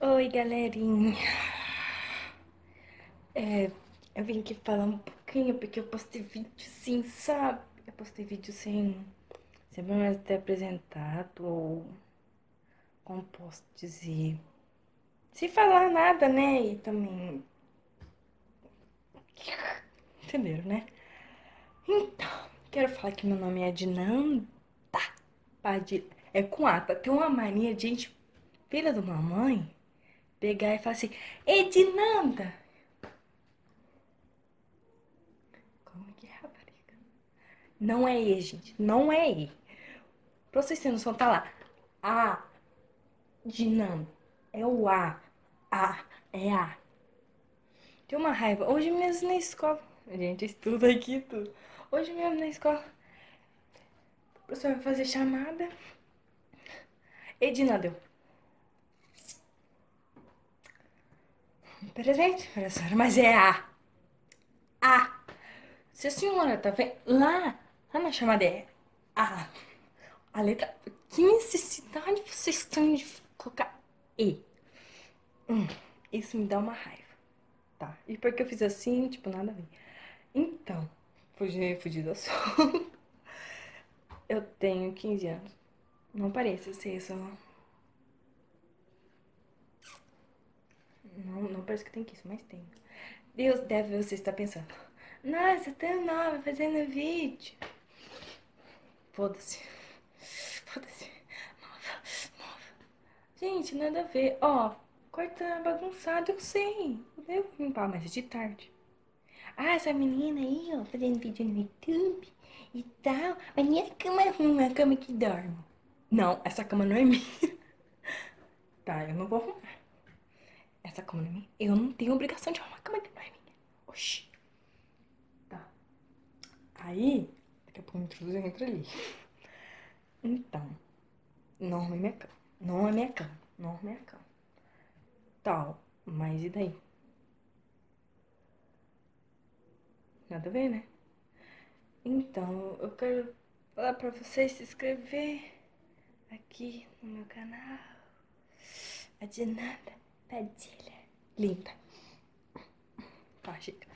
Oi, galerinha. Eu vim aqui falar um pouquinho porque eu postei vídeo sim, sabe? Eu postei vídeo sem pelo menos ter apresentado ou, como posso dizer, sem falar nada, né? E também, entenderam, né? Então, quero falar que meu nome é Dinanda Padilha. É com A, tá? Tem uma mania de gente, filha de uma mãe, pegar e falar assim: Edinanda! Como que é, rapariga? Não é E, gente. Não é E. Pra vocês terem noção, tá lá. A de Nan. É o A. A. É A. Tem uma raiva. Hoje mesmo na escola. Gente, estuda aqui tudo. Hoje mesmo na escola. O professor vai fazer chamada. Edina deu. Presente, professora. Mas é A. A. Se a senhora tá vendo. Lá na chamada é A. A letra. Que necessidade vocês têm de colocar E? Isso me dá uma raiva. Tá. E por que eu fiz assim? Tipo, nada a ver. Então, fugir do assunto. Eu tenho 15 anos. Não parece ser isso. Não parece que tem 15, mas tem. Deus deve você estar pensando. Nossa, tão nova fazendo vídeo. Foda-se. Foda-se. Nova. Gente, nada a ver. Ó, corta bagunçado, eu sei. Eu vou limpar, mas é de tarde. Ah, essa menina aí, ó, fazendo vídeo no YouTube e tal. Mas minha cama é uma cama que dorme. Não, essa cama não é minha. Tá, eu não vou arrumar. Essa cama não é minha. Eu não tenho obrigação de arrumar a cama que não é minha. Oxi. Tá. Aí, daqui a pouco o intruso entra ali. Então, não arrumei minha cama. Não é minha cama. Não arrumei a cama. Tal. Mas e daí? Nada a ver, né? Então, eu quero falar pra vocês se inscrever aqui no meu canal. A Dinanda Padilha. Linda. Tá, chega.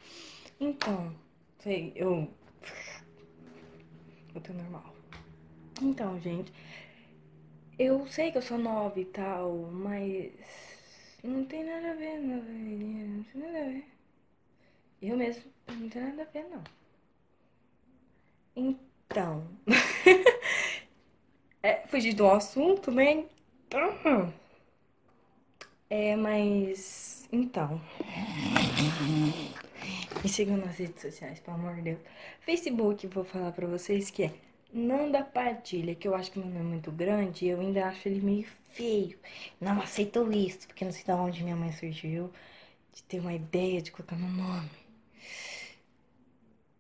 Então, sei, eu tô normal. Então, gente, eu sei que eu sou nova e tal, mas não tem nada a ver, não, não tem nada a ver. Eu mesmo, não tem nada a ver, não. Então, fugir do assunto, né? Mas, então, me sigam nas redes sociais, pelo amor de Deus. Facebook, vou falar pra vocês que é Nanda Padilha, que eu acho que meu nome é muito grande e eu ainda acho ele meio feio. Não aceito isso, porque não sei de onde minha mãe surgiu de ter uma ideia de colocar meu nome.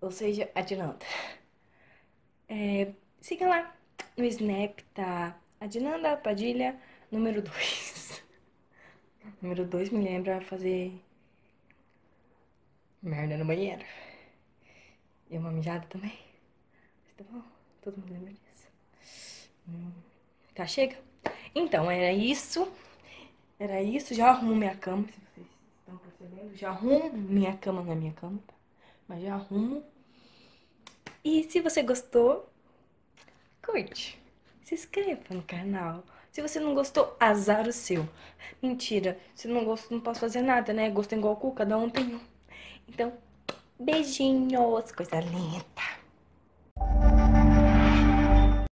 Ou seja, adianta. Siga lá no Snap, tá? Adinanda Padilha, número 2. Número 2 me lembra fazer merda no banheiro. E uma mijada também. Mas tá bom? Todo mundo lembra disso. Tá, chega? Então, era isso. Era isso. Já arrumo minha cama, se vocês estão percebendo. Já arrumo minha cama na minha cama, tá? Mas já arrumo. E se você gostou, curte. Se inscreva no canal. Se você não gostou, azar o seu. Mentira. Se não gostou, não posso fazer nada, né? Gosto igual o cu, cada um tem um. Então, beijinhos, coisa linda.